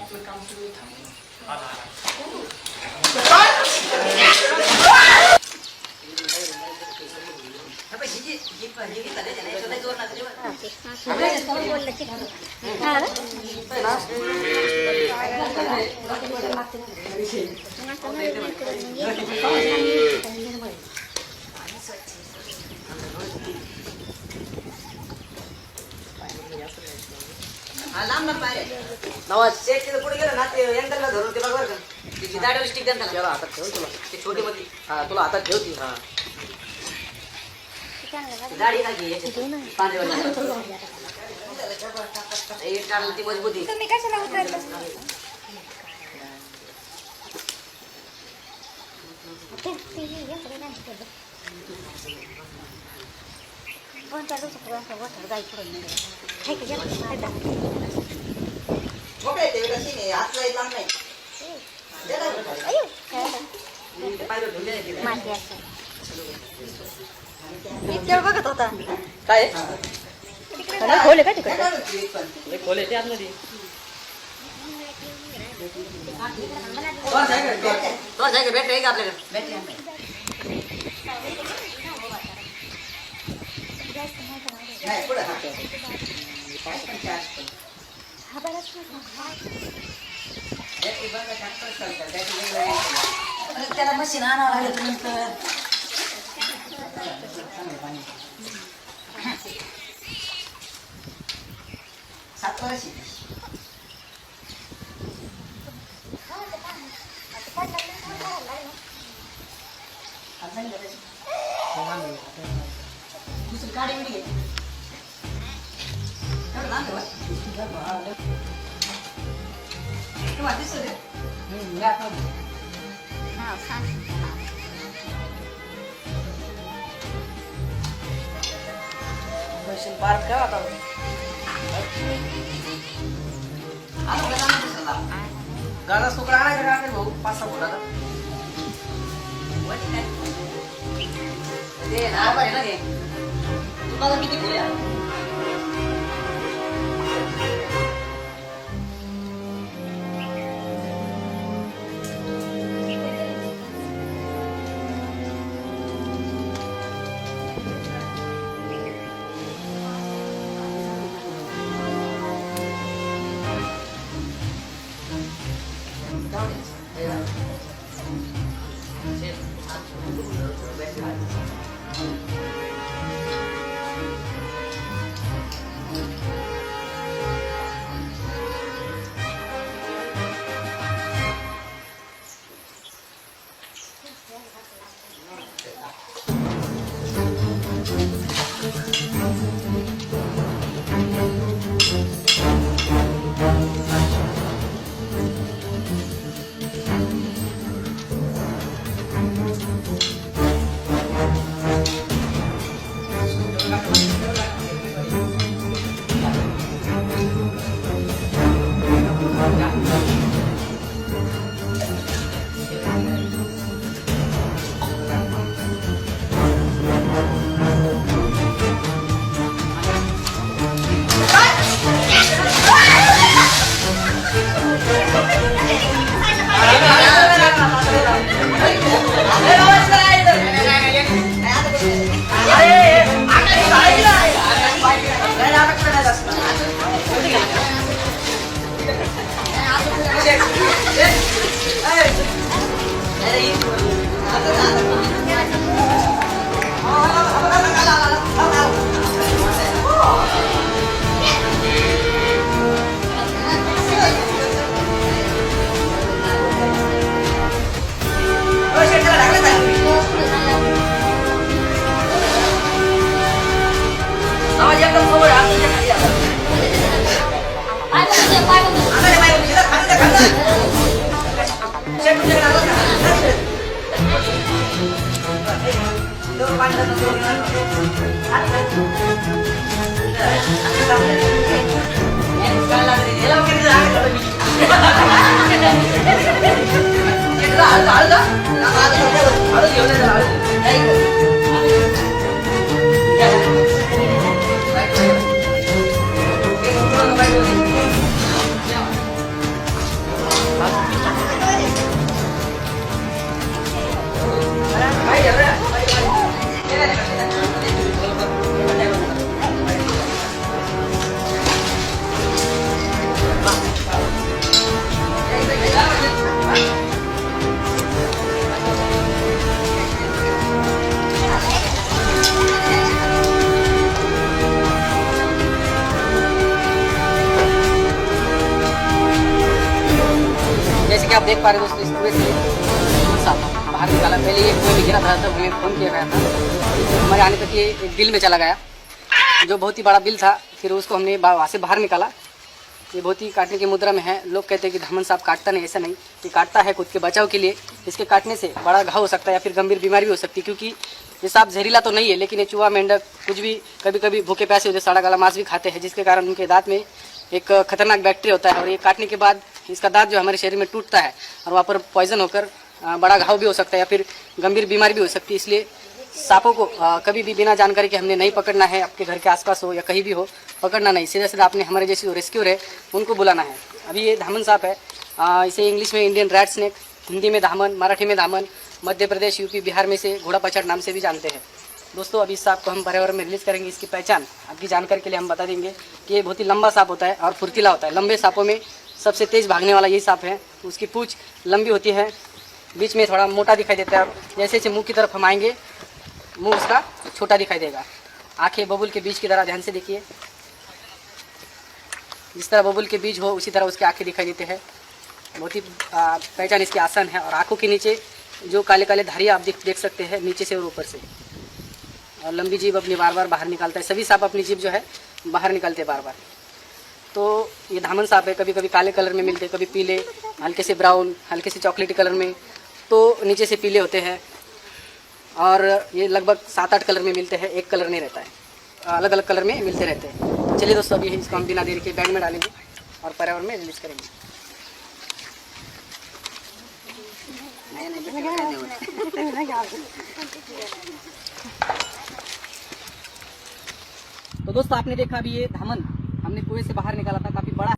आपलं काम सगळं थांबलं. नवाज शेतीचं पुढे गेलं ना ते यंत्राला धरून ते बघ त्याची दाढीवर स्टिक द्या त्याला हातात ठेवून तुला ते छोटी मध्ये हा तुला हातात ठेवती हा दाढी घालती एक टाळलं ती मजबूती तुम्ही कशाला उतरलं मोठे ते कशी नाही हात लाईत लांब नाही बघत होता काय खोले का तिकडे खोले ते आतमध्ये बॅटरी आहे का आपल्याकडे त्याला मशीन आणावं लागलं नंतर सात वर्षी दुसरी गाडी मिळली पार्क ठेवा गाडा सुकडा आणायचा का भाऊ 5-6 फुटाचा ते ना पाहिजे ना ते तुम्हाला किती फुले आप देख पा रहे हो दोस्तों, इस कुएं से सांप बाहर निकाला। पहले ये कुएं में गिरा था, तब हमें फोन किया गया था। हमारे आने तक ये एक बिल में चला गया, जो बहुत ही बड़ा बिल था। फिर उसको हमने वहाँ से बाहर निकाला। ये बहुत ही काटने की मुद्रा में है। लोग कहते हैं कि धामन सांप काटता नहीं, ऐसा नहीं, ये काटता है खुद के बचाव के लिए। इसके काटने से बड़ा घाव हो सकता है या फिर गंभीर बीमारी भी हो सकती है, क्योंकि ये सांप जहरीला तो नहीं है, लेकिन ये चूहा, मेंढक कुछ भी कभी कभी भूखे प्यासे होते सड़ा गला मांस भी खाते हैं, जिसके कारण उनके दांत में एक खतरनाक बैक्टीरिया होता है और ये काटने के बाद इसका दांत जो हमारे शरीर में टूटता है और वहाँ पर पॉइजन होकर बड़ा घाव भी हो सकता है या फिर गंभीर बीमारी भी हो सकती है। इसलिए सांपों को कभी भी बिना जानकारी के हमने नहीं पकड़ना है। आपके घर के आसपास हो या कहीं भी हो, पकड़ना नहीं। सीधा सीधा आपने हमारे जैसे जो रेस्क्यूर है उनको बुलाना है। अभी ये धामन सांप है, इसे इंग्लिश में इंडियन रैट स्नेक, हिंदी में धामन, मराठी में धामन, मध्य प्रदेश, यूपी, बिहार में से घोड़ा पछाड़ नाम से भी जानते हैं। दोस्तों अभी इस सांप को हम पर्यावरण में रिलीज करेंगे। इसकी पहचान आपकी जानकारी के लिए हम बता देंगे कि ये बहुत ही लंबा सांप होता है और फुर्तीला होता है। लंबे सांपों में सबसे तेज भागने वाला यही सांप है। उसकी पूंछ लंबी होती है, बीच में थोड़ा मोटा दिखाई देता है। जैसे जैसे मुंह की तरफ हम आएंगे, मुंह उसका छोटा दिखाई देगा। आंखें बबुल के बीज की तरह, ध्यान से देखिए, जिस तरह बबुल के बीज हो उसी तरह उसकी आंखें दिखाई देते हैं। बहुत ही पहचान इसकी आसान है। और आंखों के नीचे जो काले काले धारियाँ आप देख सकते हैं, नीचे से और ऊपर से। और लंबी जीभ अपनी बार बार बाहर निकालता है। सभी सांप अपनी जीभ जो है बाहर निकालते हैं बार बार। तो ये धामन सांप है। कभी कभी काले कलर में मिलते हैं, कभी पीले, हल्के से ब्राउन, हल्के से चॉकलेटी कलर में, तो नीचे से पीले होते हैं। और ये लगभग 7-8 कलर में मिलते हैं, एक कलर नहीं रहता है, अलग अलग कलर में मिलते रहते हैं। चलिए दोस्तों अभी इसको हम बिना देर के बैग में डालेंगे और पर्यावरण में रिलीज करेंगे। तो दोस्तों आपने देखा अभी ये धामन हमने कुएं से बाहर निकाला था।